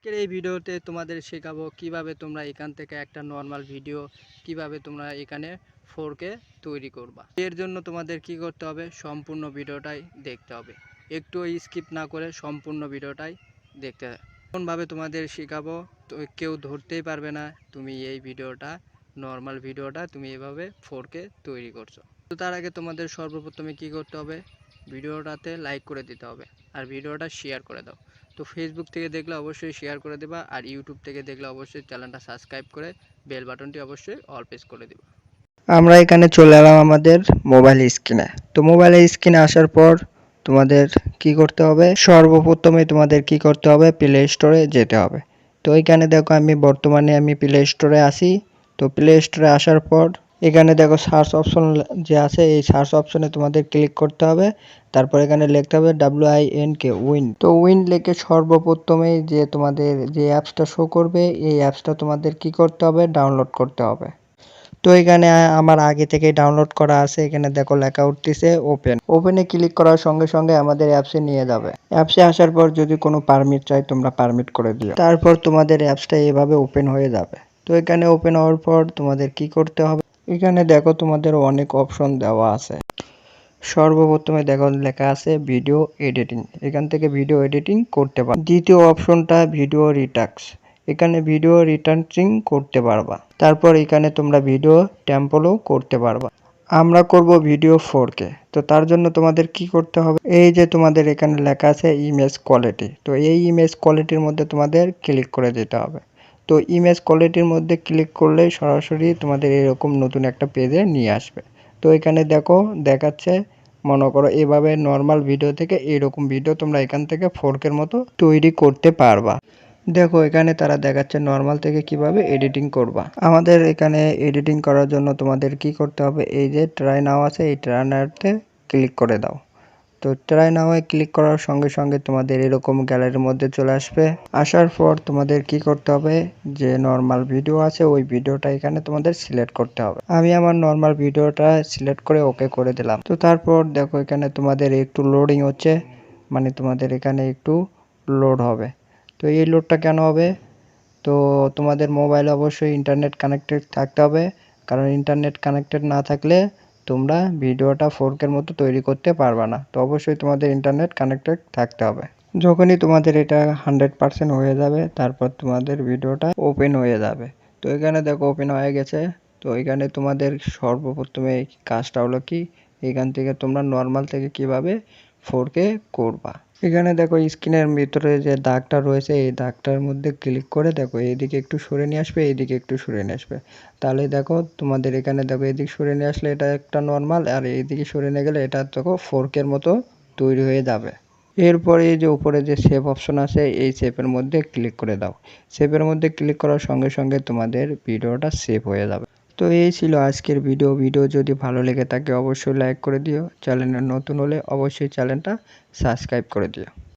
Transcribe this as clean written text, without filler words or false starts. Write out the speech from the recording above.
আজকের এই ভিডিওতে তোমাদের শেখাবো কিভাবে তোমরা এখান থেকে একটা নর্মাল ভিডিও কিভাবে তোমরা এখানে 4K তৈরি করবা। এর জন্য তোমাদের কি করতে হবে, সম্পূর্ণ ভিডিওটাই দেখতে হবে, একটু স্কিপ না করে সম্পূর্ণ ভিডিওটাই দেখতে হবে। কোনভাবে তোমাদের শেখাবো তো কেউ ধরতেই পারবে না তুমি এই ভিডিওটা নর্মাল ভিডিওটা তুমি এভাবে 4K তৈরি করছো। তো তার আগে তোমাদের সর্বপ্রথমে কি করতে হবে, ভিডিওটাতে লাইক করে দিতে হবে আর ভিডিওটা শেয়ার করে দাও। তো ফেসবুক থেকে দেখলে অবশ্যই শেয়ার করে দেবা, আর ইউটিউব থেকে দেখলে অবশ্যই চ্যানেলটা সাবস্ক্রাইব করে বেল বাটনটি অবশ্যই অল প্রেস করে দিবা। আমরা এখানে চলে এলাম আমাদের মোবাইল স্ক্রিনে। তো মোবাইল স্ক্রিনে আসার পর তোমাদের কি করতে হবে, সর্বপ্রথমে তোমাদের কি করতে হবে, প্লে স্টোরে যেতে হবে। তো এখানে দেখো আমি বর্তমানে প্লে স্টোরে আসি। তো প্লে স্টোরে আসার পর এখানে দেখো সার্চ অপশন যে আছে, এই সার্চ অপশনে তোমাদের ক্লিক করতে হবে। তারপর এখানে লিখতে হবে WINK উইন। তো উইন লিখে সর্বপ্রথমেই যে তোমাদের যে অ্যাপসটা শো করবে এই অ্যাপসটা তোমাদের কি করতে হবে, ডাউনলোড করতে হবে। তো এখানে আমার আগে থেকে ডাউনলোড করা আছে, এখানে দেখো লেখা উঠতেছে ওপেনে ক্লিক করার সঙ্গে সঙ্গে আমাদের অ্যাপসে নিয়ে যাবে। অ্যাপসে আসার পর যদি কোনো পারমিট চাই তোমরা পারমিট করে দিও, তারপর তোমাদের অ্যাপসটা এভাবে ওপেন হয়ে যাবে। তো এখানে ওপেন হওয়ার পর তোমাদের কি করতে হবে, এখানে দেখো তোমাদের অনেক অপশন দেওয়া আছে। সর্বপ্রথমে দেখো লেখা আছে ভিডিও এডিটিং, এখান থেকে ভিডিও এডিটিং করতে পারো। দ্বিতীয় অপশনটা ভিডিও রিটাক্স, এখানে ভিডিও রিটার্নিং করতে পারবা। তারপর এখানে তোমরা ভিডিও টেম্পলও করতে পারবা। আমরা করব ভিডিও 4K। তো তার জন্য তোমাদের কি করতে হবে, এই যে তোমাদের এখানে লেখা আছে ইমেজ কোয়ালিটি, তো এই ইমেজ কোয়ালিটির মধ্যে তোমাদের ক্লিক করে দিতে হবে। তো ইমেজ কোয়ালিটির মধ্যে ক্লিক করলেই সরাসরি তোমাদের এরকম নতুন একটা পেজে নিয়ে আসবে। তো এখানে দেখো দেখাচ্ছে, মনে করো এভাবে নর্মাল ভিডিও থেকে এরকম ভিডিও তোমরা এখান থেকে 4K মতো তৈরি করতে পারবা। দেখো এখানে তারা দেখাচ্ছে নর্মাল থেকে কিভাবে এডিটিং করবা। আমাদের এখানে এডিটিং করার জন্য তোমাদের কি করতে হবে, এই যে ট্রাই নাও আছে, এই ট্রাই নাওতে ক্লিক করে দাও। তো ট্রাই নাওয়ে ক্লিক করার সঙ্গে সঙ্গে তোমাদের এরকম গ্যালারির মধ্যে চলে আসবে। আসার পর তোমাদের কি করতে হবে, যে নর্মাল ভিডিও আছে ওই ভিডিওটা এখানে তোমাদের সিলেক্ট করতে হবে। আমি আমার নর্মাল ভিডিওটা সিলেক্ট করে ওকে করে দিলাম। তো তারপর দেখো এখানে তোমাদের একটু লোডিং হচ্ছে, মানে তোমাদের এখানে একটু লোড হবে। তো এই লোডটা কেন হবে, তো তোমাদের মোবাইলে অবশ্যই ইন্টারনেট কানেক্টেড থাকতে হবে, কারণ ইন্টারনেট কানেক্টেড না থাকলে তোমরা ভিডিওটা 4K মতো তৈরি করতে পারবে না। তো অবশ্যই তোমাদের ইন্টারনেট কানেক্টেড থাকতে হবে। যখনই তোমাদের এটা 100% হয়ে যাবে তারপর তোমাদের ভিডিওটা ওপেন হয়ে যাবে। তো এখানে দেখো ওপেন হয়ে গেছে। তো এখানে তোমাদের সর্বপ্রথমে কাজটা হলো কি, এখান থেকে তোমরা নর্মাল থেকে কিভাবে 4K করবা। এখানে দেখো স্ক্রিনের ভিতরে যে দাগটা রয়েছে এই দাগটার মধ্যে ক্লিক করে দেখো এইদিকে একটু সরে নিয়ে আসবে, এইদিকে একটু সরে নিয়ে আসবে। তাহলে দেখো তোমাদের এখানে দেখো এদিক সরে নিয়ে আসলে এটা একটা নর্মাল, আর এইদিকে সরে নিয়ে গেলে এটা দেখো 4K মতো তৈরি হয়ে যাবে। এরপরে এই যে উপরে যে সেভ অপশন আছে এই সেভের মধ্যে ক্লিক করে দাও। সেভের মধ্যে ক্লিক করার সঙ্গে সঙ্গে তোমাদের ভিডিওটা সেভ হয়ে যাবে। তো এই ছিল আজকের ভিডিও যদি ভালো লেগে থাকে অবশ্যই লাইক করে দিও, চ্যানেলে নতুন হলে অবশ্যই চ্যানেলটা সাবস্ক্রাইব করে দিও।